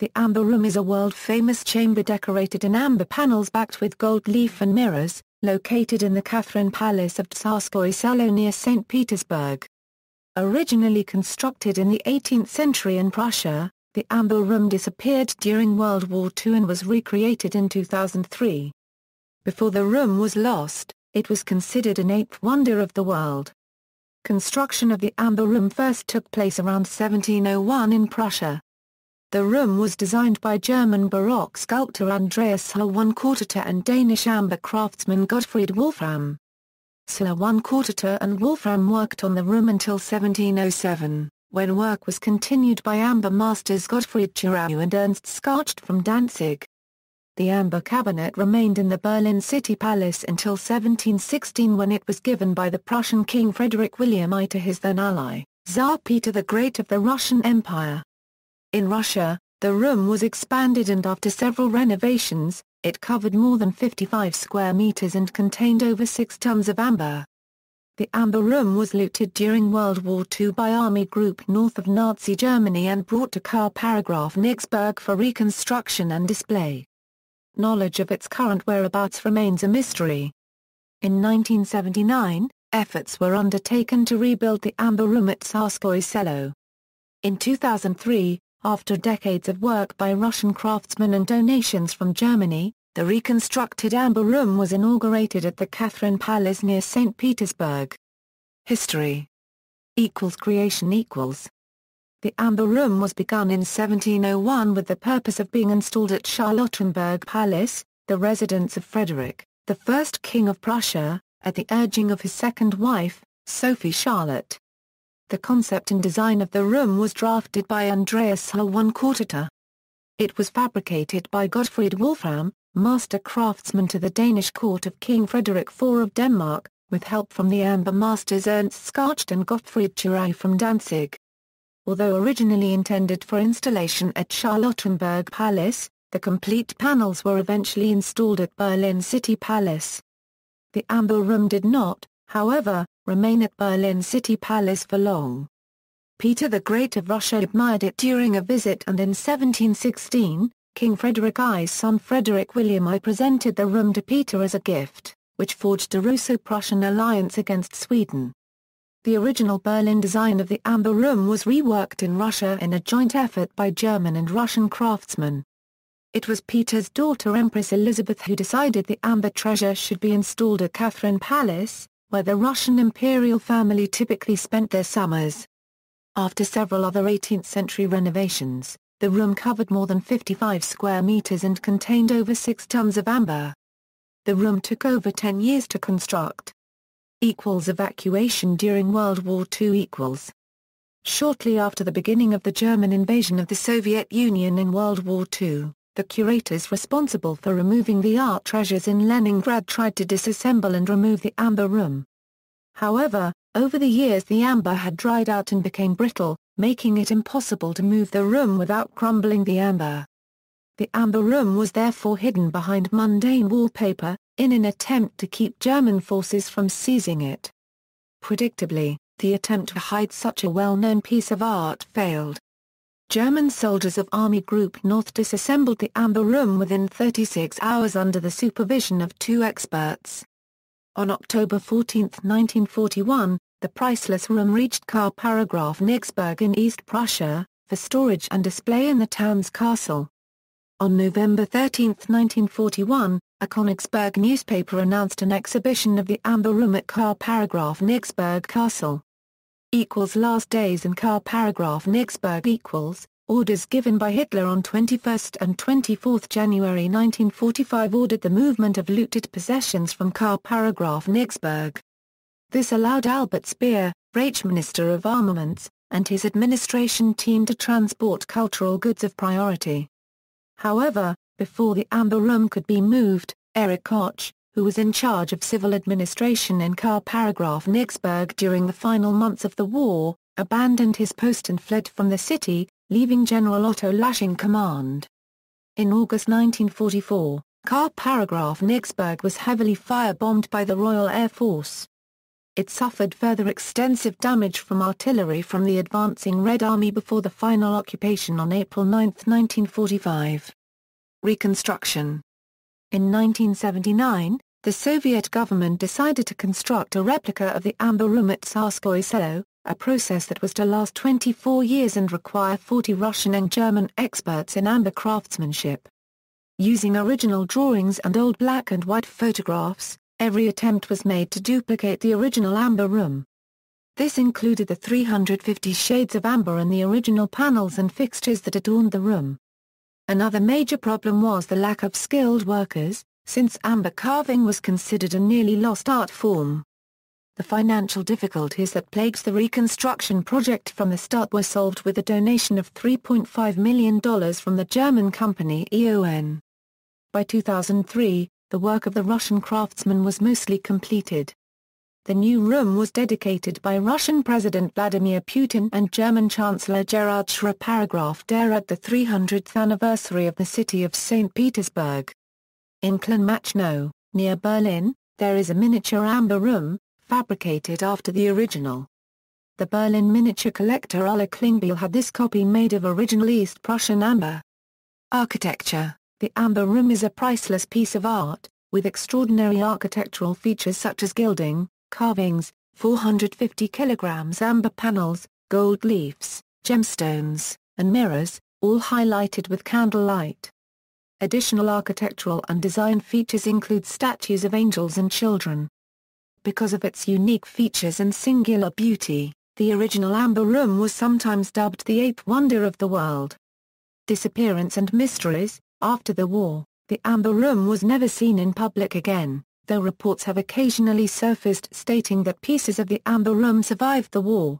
The Amber Room is a world-famous chamber decorated in amber panels backed with gold leaf and mirrors, located in the Catherine Palace of Tsarskoye Selo near Saint Petersburg. Originally constructed in the 18th century in Prussia, the Amber Room disappeared during World War II and was recreated in 2003. Before the room was lost, it was considered an eighth wonder of the world. Construction of the Amber Room first took place around 1701 in Prussia. The room was designed by German baroque sculptor Andreas Schlüter and Danish amber craftsman Gottfried Wolfram. Schlüter and Wolfram worked on the room until 1707, when work was continued by amber masters Gottfried Turau and Ernst Schacht from Danzig. The amber cabinet remained in the Berlin City Palace until 1716 when it was given by the Prussian King Frederick William I to his then ally, Tsar Peter the Great of the Russian Empire. In Russia, the room was expanded and after several renovations, it covered more than 55 square meters and contained over 6 tons of amber. The Amber Room was looted during World War II by Army Group north of Nazi Germany and brought to Karl-Paragraph-Nigsburg for reconstruction and display. Knowledge of its current whereabouts remains a mystery. In 1979, efforts were undertaken to rebuild the Amber Room at Tsarskoye Selo. In 2003, after decades of work by Russian craftsmen and donations from Germany, the reconstructed Amber Room was inaugurated at the Catherine Palace near Saint Petersburg. History Creation The Amber Room was begun in 1701 with the purpose of being installed at Charlottenburg Palace, the residence of Frederick, the first king of Prussia, at the urging of his second wife, Sophie Charlotte. The concept and design of the room was drafted by Andreas Schlüter. It was fabricated by Gottfried Wolfram, master craftsman to the Danish court of King Frederick IV of Denmark, with help from the amber masters Ernst Schacht and Gottfried Turau from Danzig. Although originally intended for installation at Charlottenburg Palace, the complete panels were eventually installed at Berlin City Palace. The Amber Room did not, however, remain at Berlin City Palace for long. Peter the Great of Russia admired it during a visit and in 1716, King Frederick I's son Frederick William I presented the room to Peter as a gift, which forged a Russo-Prussian alliance against Sweden. The original Berlin design of the Amber Room was reworked in Russia in a joint effort by German and Russian craftsmen. It was Peter's daughter Empress Elizabeth who decided the amber treasure should be installed at Catherine Palace, where the Russian imperial family typically spent their summers. After several other 18th-century renovations, the room covered more than 55 square meters and contained over 6 tons of amber. The room took over 10 years to construct. Evacuation during World War II. Shortly after the beginning of the German invasion of the Soviet Union in World War II, the curators responsible for removing the art treasures in Leningrad tried to disassemble and remove the Amber Room. However, over the years the amber had dried out and became brittle, making it impossible to move the room without crumbling the amber. The Amber Room was therefore hidden behind mundane wallpaper, in an attempt to keep German forces from seizing it. Predictably, the attempt to hide such a well-known piece of art failed. German soldiers of Army Group North disassembled the Amber Room within 36 hours under the supervision of 2 experts. On October 14, 1941, the priceless room reached Karl-Paragraph-Nigsburg in East Prussia, for storage and display in the town's castle. On November 13, 1941, a Königsberg newspaper announced an exhibition of the Amber Room at Karl-Paragraph-Nigsburg Castle. Last days in Karl-Paragraph-Nigsburg orders given by Hitler on 21 and 24 January 1945 ordered the movement of looted possessions from Karl-Paragraph-Nigsburg. This allowed Albert Speer, Reichsminister of Armaments, and his administration team to transport cultural goods of priority. However, before the Amber Room could be moved, Erich Koch, who was in charge of civil administration in Karl-Paragraph-Nigsburg during the final months of the war, abandoned his post and fled from the city, leaving General Otto Lasch in command. In August 1944, Karl-Paragraph-Nigsburg was heavily firebombed by the Royal Air Force. It suffered further extensive damage from artillery from the advancing Red Army before the final occupation on April 9, 1945. Reconstruction. In 1979, the Soviet government decided to construct a replica of the Amber Room at Tsarskoye Selo, a process that was to last 24 years and require 40 Russian and German experts in amber craftsmanship. Using original drawings and old black and white photographs, every attempt was made to duplicate the original Amber Room. This included the 350 shades of amber and the original panels and fixtures that adorned the room. Another major problem was the lack of skilled workers, since amber carving was considered a nearly lost art form. The financial difficulties that plagued the reconstruction project from the start were solved with a donation of $3.5 million from the German company EON. By 2003, the work of the Russian craftsman was mostly completed. The new room was dedicated by Russian President Vladimir Putin and German Chancellor Gerhard Schröder at the 300th anniversary of the city of Saint Petersburg. In Kleinmachnow, near Berlin, there is a miniature amber room, fabricated after the original. The Berlin miniature collector Ulla Klingbeil had this copy made of original East Prussian amber. Architecture. The Amber Room is a priceless piece of art, with extraordinary architectural features such as gilding, carvings, 450 kilograms amber panels, gold leaves, gemstones, and mirrors, all highlighted with candlelight. Additional architectural and design features include statues of angels and children. Because of its unique features and singular beauty, the original Amber Room was sometimes dubbed the eighth wonder of the world. Disappearance and mysteries. After the war, the Amber Room was never seen in public again, though reports have occasionally surfaced stating that pieces of the Amber Room survived the war.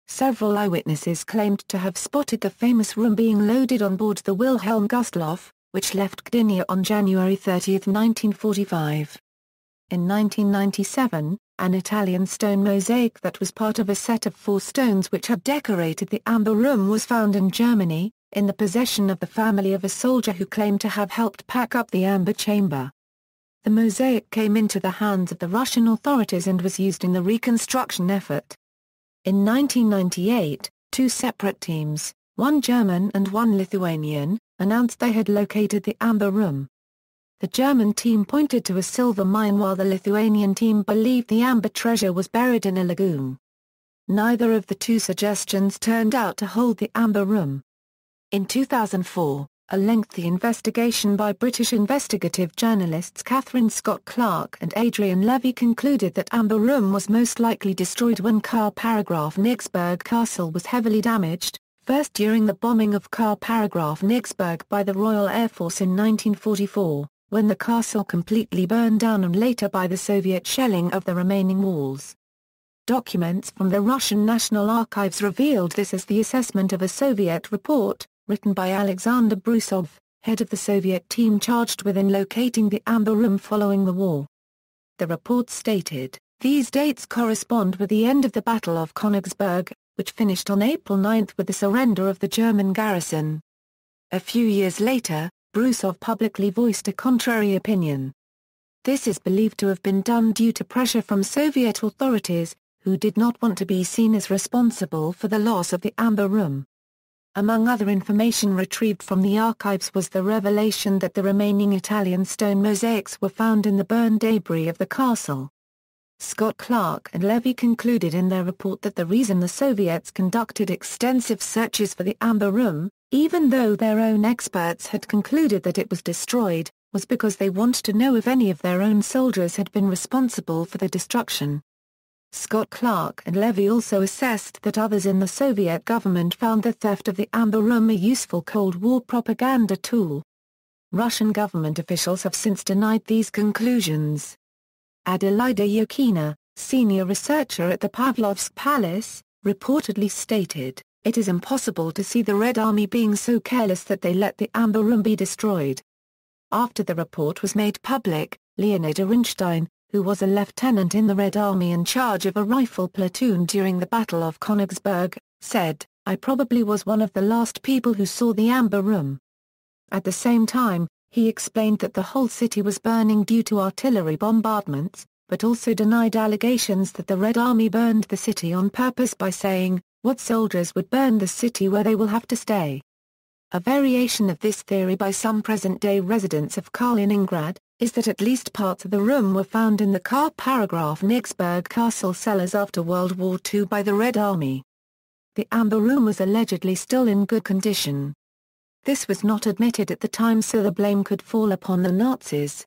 Several eyewitnesses claimed to have spotted the famous room being loaded on board the Wilhelm Gustloff, which left Gdynia on January 30, 1945. In 1997, an Italian stone mosaic that was part of a set of 4 stones which had decorated the Amber Room was found in Germany, in the possession of the family of a soldier who claimed to have helped pack up the amber chamber. The mosaic came into the hands of the Russian authorities and was used in the reconstruction effort. In 1998, 2 separate teams, one German and one Lithuanian, announced they had located the Amber Room. The German team pointed to a silver mine while the Lithuanian team believed the amber treasure was buried in a lagoon. Neither of the 2 suggestions turned out to hold the Amber Room. In 2004, a lengthy investigation by British investigative journalists Catherine Scott Clark and Adrian Levy concluded that Amber Room was most likely destroyed when Karl-Paragraf-Nixburg Castle was heavily damaged, first during the bombing of Karl-Paragraf-Nixburg by the Royal Air Force in 1944, when the castle completely burned down, and later by the Soviet shelling of the remaining walls. Documents from the Russian National Archives revealed this as the assessment of a Soviet report, written by Alexander Brusov, head of the Soviet team charged with locating the Amber Room following the war. The report stated, "These dates correspond with the end of the Battle of Königsberg, which finished on April 9 with the surrender of the German garrison." A few years later, Brusov publicly voiced a contrary opinion. This is believed to have been done due to pressure from Soviet authorities, who did not want to be seen as responsible for the loss of the Amber Room. Among other information retrieved from the archives was the revelation that the remaining Italian stone mosaics were found in the burned debris of the castle. Scott Clark and Levy concluded in their report that the reason the Soviets conducted extensive searches for the Amber Room, even though their own experts had concluded that it was destroyed, was because they wanted to know if any of their own soldiers had been responsible for the destruction. Scott Clark and Levy also assessed that others in the Soviet government found the theft of the Amber Room a useful Cold War propaganda tool. Russian government officials have since denied these conclusions. Adelaida Yokina, senior researcher at the Pavlovsk Palace, reportedly stated, "It is impossible to see the Red Army being so careless that they let the Amber Room be destroyed." After the report was made public, Leonid Ehrenstein, who was a lieutenant in the Red Army in charge of a rifle platoon during the Battle of Königsberg, said, "I probably was one of the last people who saw the Amber Room." At the same time, he explained that the whole city was burning due to artillery bombardments, but also denied allegations that the Red Army burned the city on purpose by saying, "What soldiers would burn the city where they will have to stay?" A variation of this theory by some present-day residents of Kaliningrad, is that at least parts of the room were found in the Karl-Paragraf-Nigsberg castle cellars after World War II by the Red Army. The Amber Room was allegedly still in good condition. This was not admitted at the time, so the blame could fall upon the Nazis.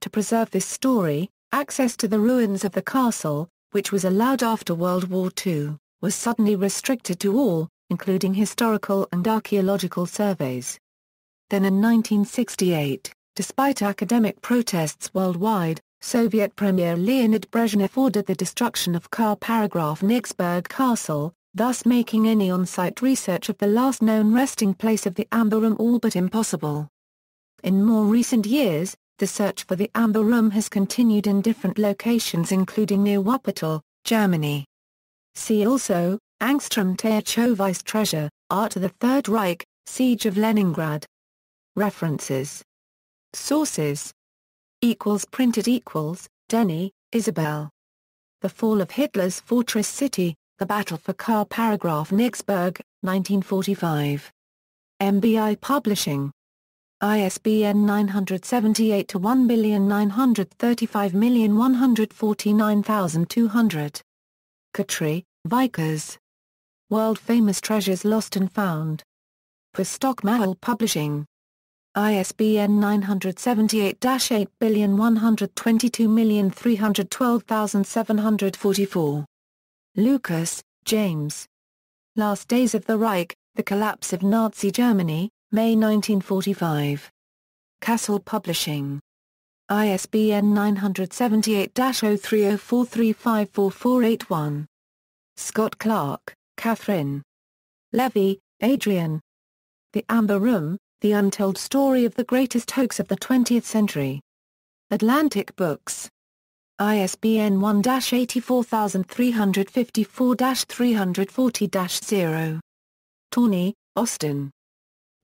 To preserve this story, access to the ruins of the castle, which was allowed after World War II, was suddenly restricted to all, including historical and archaeological surveys. Then in 1968, despite academic protests worldwide, Soviet Premier Leonid Brezhnev ordered the destruction of Karl-Paragraf-Nigsberg castle, thus making any on-site research of the last known resting place of the Amber Room all but impossible. In more recent years, the search for the Amber Room has continued in different locations including near Wuppertal, Germany. See also, Angstrom Teychowicz treasure, Art of the Third Reich, Siege of Leningrad. References. Sources. Printed Denny, Isabel. The Fall of Hitler's Fortress City, The Battle for Karl-Paragraf-Nigsberg, 1945. MBI Publishing. ISBN 978-1935149,200. Katri, Vickers. World Famous Treasures Lost and Found. Pustock Mahal Publishing. ISBN 978-8,122,312,744. Lucas, James. Last Days of the Reich, The Collapse of Nazi Germany, May 1945. Castle Publishing. ISBN 978-0304354481. Scott Clark, Catherine. Levy, Adrian. The Amber Room, The Untold Story of the Greatest Hoax of the 20th Century. Atlantic Books. ISBN 1-84354-340-0. Tawney, Austin.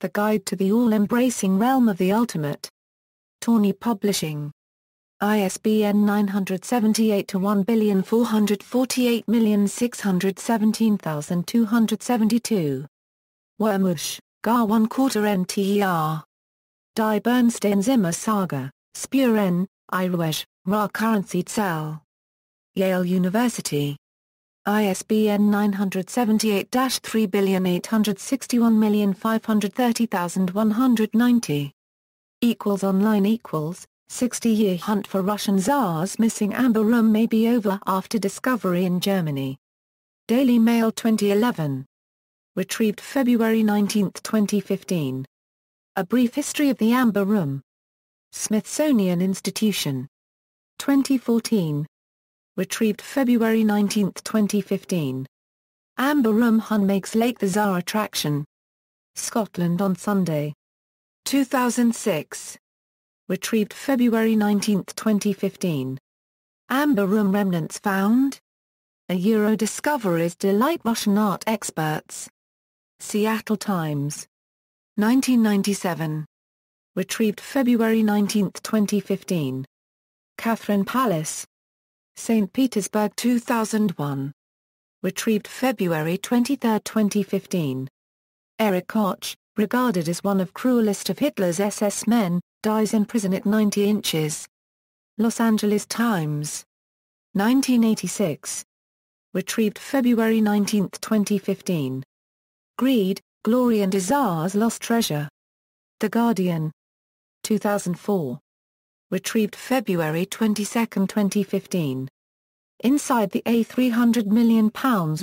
The Guide to the All-Embracing Realm of the Ultimate. Tawney Publishing. ISBN 978-1,448,617,272. Wermusch, Gar 1/4 NTER. Die Bernstein Zimmer Saga, Spuren, Iruej, Ra Currency Cell. Yale University. ISBN 978-861,530,190. Online 60-year hunt for Russian Tsar's missing Amber Room may be over after discovery in Germany. Daily Mail 2011. Retrieved February 19, 2015. A Brief History of the Amber Room. Smithsonian Institution. 2014. Retrieved February 19, 2015. Amber Room Hun makes Lake the Tsar attraction. Scotland on Sunday. 2006. Retrieved February 19, 2015. Amber Room remnants found? A Euro discoveries delight Russian art experts. Seattle Times. 1997. Retrieved February 19, 2015. Catherine Palace. Saint Petersburg 2001. Retrieved February 23, 2015. Erich Koch, regarded as one of cruelest of Hitler's SS men, dies in prison at 90 inches. Los Angeles Times. 1986. Retrieved February 19, 2015. Greed, Glory and a Tsar's Lost Treasure. The Guardian. 2004. Retrieved February 22, 2015. Inside the £300 million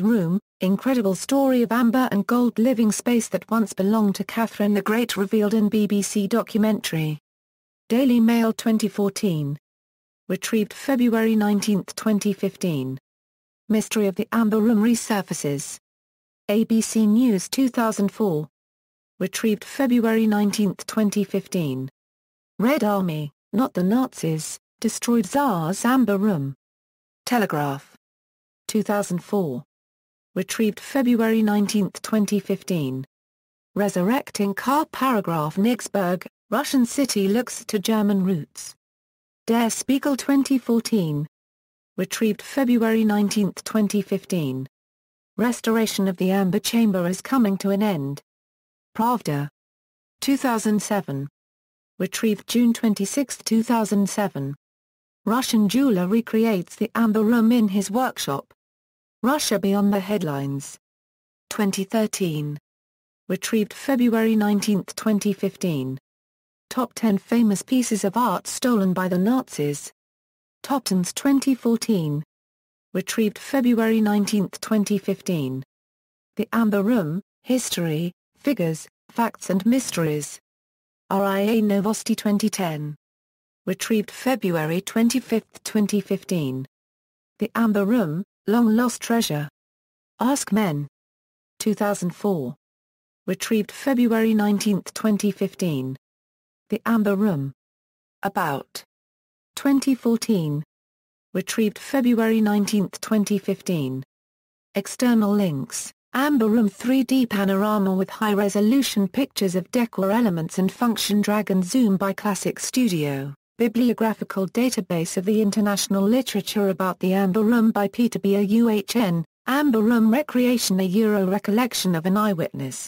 room, incredible story of amber and gold living space that once belonged to Catherine the Great revealed in BBC documentary. Daily Mail 2014. Retrieved February 19, 2015. Mystery of the Amber Room resurfaces. ABC News 2004. Retrieved February 19, 2015. Red Army, not the Nazis, destroyed Tsar's Amber Room. Telegraph. 2004. Retrieved February 19, 2015. Resurrecting Karl-Paragraf-Nigsberg, Russian city looks to German roots. Der Spiegel 2014. Retrieved February 19, 2015. Restoration of the amber chamber is coming to an end. Pravda. 2007. Retrieved June 26, 2007. Russian jeweler recreates the amber room in his workshop. Russia beyond the headlines. 2013. Retrieved February 19, 2015. Top 10 famous pieces of art stolen by the Nazis. Top 10s 2014. Retrieved February 19, 2015. The Amber Room, History, Figures, Facts and Mysteries. RIA Novosti 2010. Retrieved February 25, 2015. The Amber Room, Long Lost Treasure. Ask Men. 2004. Retrieved February 19, 2015. The Amber Room. About. 2014. Retrieved February 19, 2015. External links: Amber Room 3D panorama with high-resolution pictures of decor elements and function drag and zoom by Classic Studio. Bibliographical database of the international literature about the Amber Room by Peter B. A. UHN, Amber Room Recreation, a Euro recollection of an eyewitness.